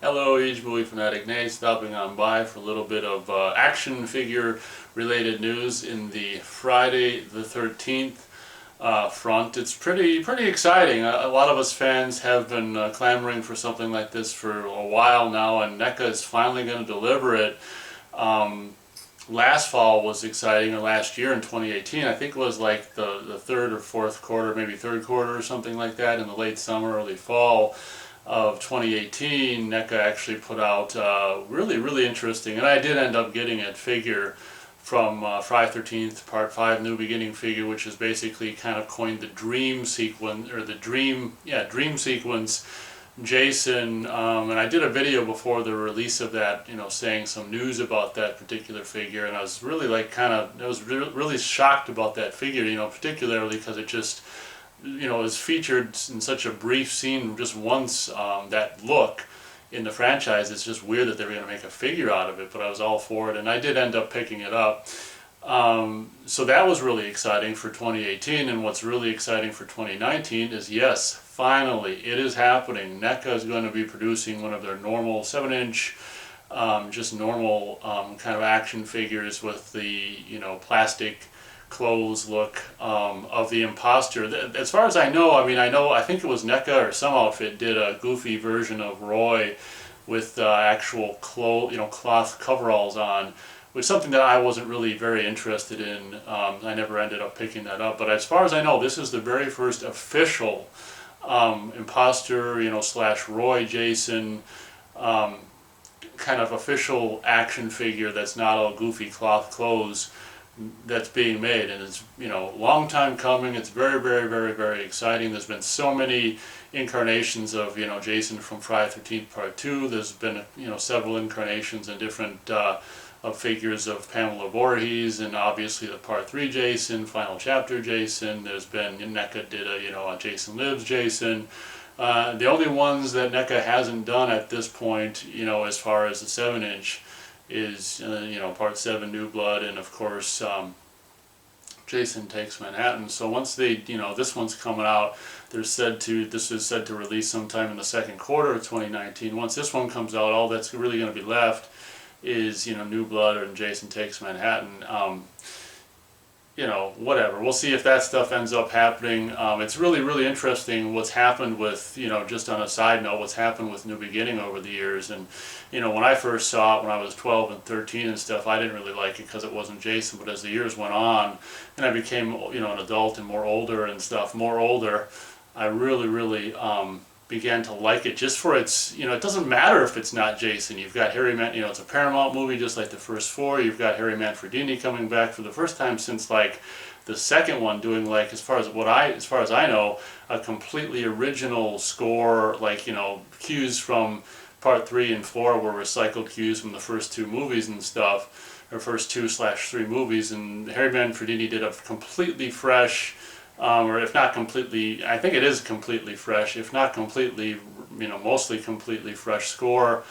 Hello, Age Movie Fanatic Nate, stopping on by for a little bit of action figure related news in the Friday the 13th front. It's pretty exciting. A lot of us fans have been clamoring for something like this for a while now, and NECA is finally going to deliver it. Last fall was exciting, or last year in 2018, I think it was like the third or fourth quarter, maybe third quarter or something like that, in the late summer, early fall of 2018, NECA actually put out really interesting, and I did end up getting a figure from Friday 13th Part 5 New Beginning figure, which is basically kind of coined the dream sequence, or the dream sequence Jason, and I did a video before the release of that, saying some news about that particular figure, and I was really really shocked about that figure, particularly because it just, is featured in such a brief scene just once. That look in the franchise, it's just weird that they were going to make a figure out of it, but I was all for it, and I did end up picking it up. So that was really exciting for 2018, and what's really exciting for 2019 is, yes, finally, it is happening. NECA is going to be producing one of their normal 7-inch, just normal kind of action figures with the, plastic clothes look of the Imposter. As far as I know, I think it was NECA or some outfit did a goofy version of Roy with actual cloth coveralls on, which is something that I wasn't really very interested in. I never ended up picking that up. But as far as I know, this is the very first official Imposter, slash Roy Jason kind of official action figure that's not all goofy cloth clothes that's being made, and it's long time coming. It's very exciting. There's been so many incarnations of Jason from Friday 13th Part 2. There's been several incarnations and different of figures of Pamela Voorhees, and obviously the Part 3 Jason, Final Chapter Jason. There's been, NECA did a Jason Lives Jason. The only ones that NECA hasn't done at this point, as far as the 7-inch, is Part 7 New Blood, and of course Jason Takes Manhattan. So once they, this one's coming out, this is said to release sometime in the second quarter of 2019. Once this one comes out, all that's really going to be left is New Blood and Jason Takes Manhattan. Whatever. We'll see if that stuff ends up happening. It's really interesting what's happened with, just on a side note, what's happened with New Beginning over the years. And, when I first saw it when I was 12 and 13 and stuff, I didn't really like it because it wasn't Jason. But as the years went on, and I became, an adult and more older, I really began to like it just for its, it doesn't matter if it's not Jason. You've got Harry it's a Paramount movie just like the first four. You've got Harry Manfredini coming back for the first time since like the second one, doing like, as far as I know, a completely original score, like, cues from Part 3 and 4 were recycled cues from the first two movies and stuff, or first 2/3 movies, and Harry Manfredini did a completely fresh, or if not completely, I think it is completely fresh, if not completely, mostly completely fresh score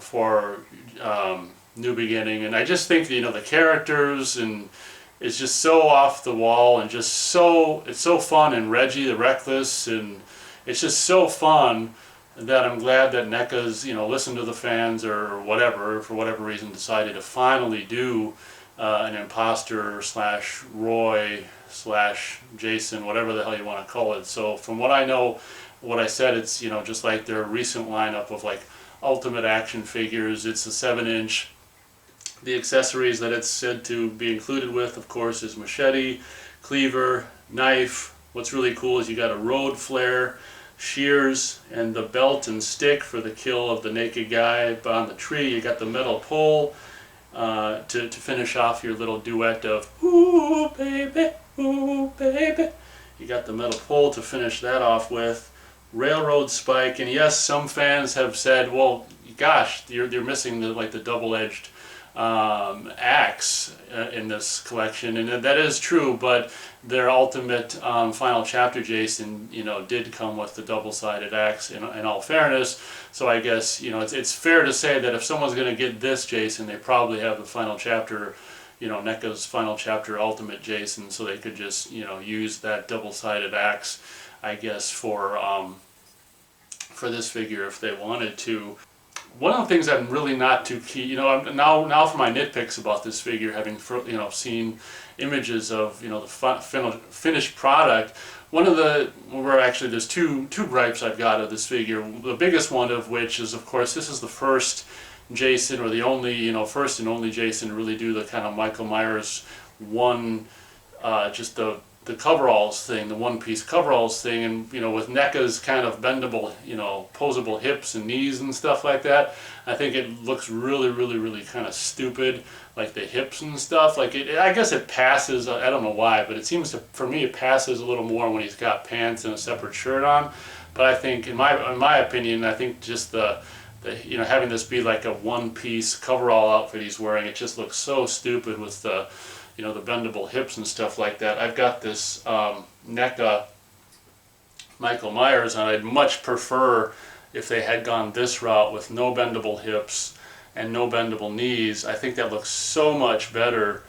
for New Beginning. And I just think, the characters, and it's just so off the wall, and it's so fun, and Reggie the Reckless, and it's just so fun that I'm glad that NECA's, listened to the fans or whatever, for whatever reason, decided to finally do an Imposter slash Roy slash Jason, whatever the hell you want to call it. So from what I know, what I said, it's, just like their recent lineup of like ultimate action figures. It's a 7-inch. The accessories that it's said to be included with, of course, is machete, cleaver, knife. What's really cool is you got a road flare, shears, and the belt and stick for the kill of the naked guy on the tree. You got the metal pole to finish off your little duet of "Ooh baby, ooh baby." You got the metal pole to finish that off with. Railroad spike, and yes, some fans have said, well, gosh, you're missing the double-edged axe in this collection, and that is true, but their ultimate Final Chapter Jason, did come with the double-sided axe, in all fairness. So I guess, it's fair to say that if someone's going to get this Jason, they probably have the Final Chapter, NECA's Final Chapter Ultimate Jason, so they could just, use that double-sided axe, I guess, for this figure if they wanted to. One of the things I'm really not too keen, now for my nitpicks about this figure, having seen images of the finished product. Actually there's two gripes I've got of this figure. The biggest one of which is, of course, this is the first Jason, or the only first and only Jason to really do the kind of Michael Myers one, just the coveralls thing, the one-piece coveralls thing, and with NECA's kind of bendable, posable hips and knees and stuff like that, I think it looks really, really, really kind of stupid, like the hips and stuff. Like I guess it passes. I don't know why, but it seems to, for me, it passes a little more when he's got pants and a separate shirt on. But I think, in my opinion, I think just the having this be like a one-piece coverall outfit he's wearing, it just looks so stupid with the the bendable hips and stuff like that. I've got this NECA Michael Myers, and I'd much prefer if they had gone this route with no bendable hips and no bendable knees. I think that looks so much better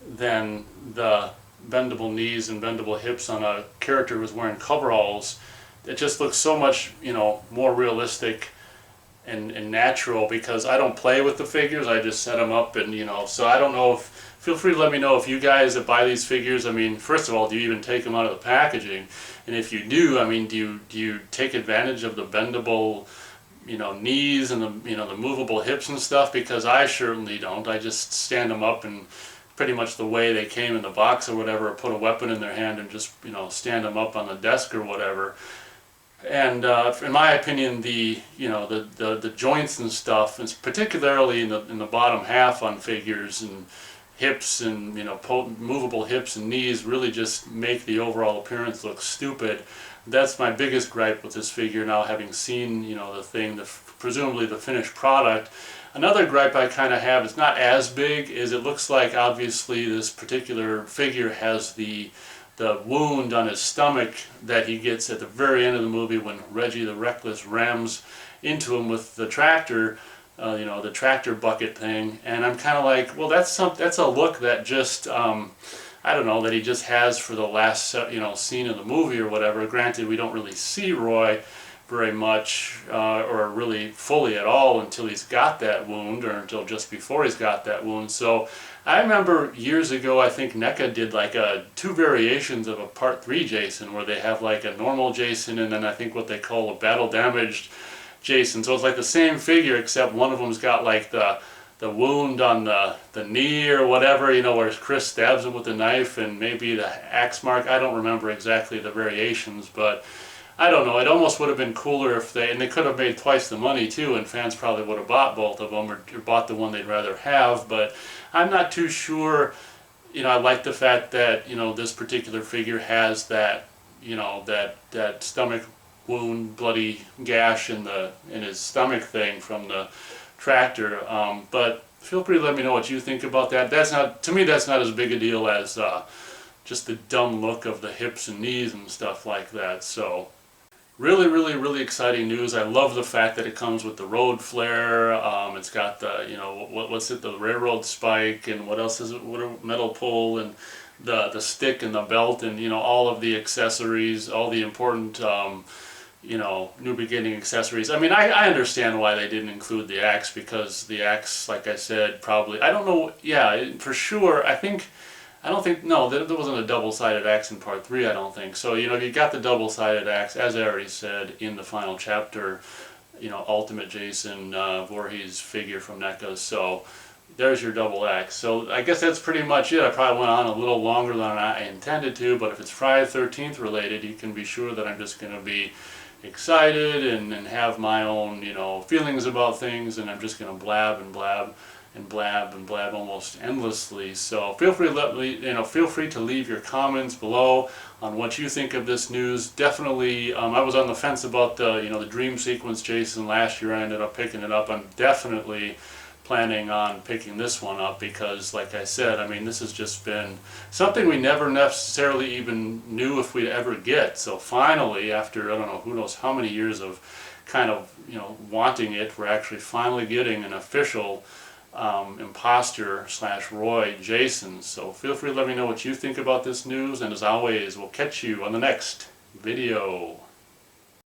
than the bendable knees and bendable hips on a character who's wearing coveralls. It just looks so much more realistic and natural, because I don't play with the figures, I just set them up, and so I don't know if, feel free to let me know if you guys that buy these figures, I mean, first of all, do you even take them out of the packaging? And if you do, I mean, do you take advantage of the bendable knees and the movable hips and stuff? Because I certainly don't. I just stand them up and pretty much the way they came in the box or whatever, or put a weapon in their hand and just stand them up on the desk or whatever. And in my opinion, the joints and stuff, and particularly in the bottom half on figures, and hips and movable hips and knees, really just make the overall appearance look stupid. That's my biggest gripe with this figure now, having seen the thing, presumably the finished product. Another gripe I kind of have, is not as big, is it looks like obviously this particular figure has the wound on his stomach that he gets at the very end of the movie when Reggie the Reckless rams into him with the tractor, the tractor bucket thing. And I'm kind of like, well, that's a look that just, I don't know, that he just has for the last, scene of the movie or whatever. Granted, we don't really see Roy very much, or really fully at all, until he's got that wound, or until just before he's got that wound. So I remember years ago, I think NECA did like two variations of a Part 3 Jason, where they have like a normal Jason and then I think what they call a battle damaged Jason. So it's like the same figure, except one of them's got like the wound on the knee or whatever, where Chris stabs him with the knife, and maybe the axe mark. I don't remember exactly the variations, but I don't know. It almost would have been cooler if and they could have made twice the money too, and fans probably would have bought both of them, or bought the one they'd rather have. But I'm not too sure. I like the fact that this particular figure has that that stomach wound, bloody gash in his stomach thing from the tractor. But feel free to let me know what you think about that. To me, that's not as big a deal as just the dumb look of the hips and knees and stuff like that. So really, really, really exciting news. I love the fact that it comes with the road flare. It's got the, what's it, the railroad spike, and what else is it? What a metal pole, and the stick and the belt, and all of the accessories, all the important New Beginning accessories. I mean, I understand why they didn't include the axe, because the axe, like I said, probably, I don't know, yeah, for sure, no, there wasn't a double-sided axe in Part 3, I don't think. So, you got the double-sided axe, as I already said, in the Final Chapter, Ultimate Jason Voorhees figure from NECA. So there's your double axe. So I guess that's pretty much it. I probably went on a little longer than I intended to, but if it's Friday the 13th related, you can be sure that I'm just going to be excited and have my own, feelings about things, and I'm just going to blab and blab and blab and blab almost endlessly. So feel free to leave your comments below on what you think of this news. Definitely, I was on the fence about the dream sequence Jason last year. I ended up picking it up. I'm definitely planning on picking this one up, because like I said, I mean, this has just been something we never necessarily even knew if we'd ever get. So finally, after I don't know, who knows how many years of kind of wanting it, we're actually finally getting an official Imposter / Roy Jason. So feel free to let me know what you think about this news, and as always, we'll catch you on the next video.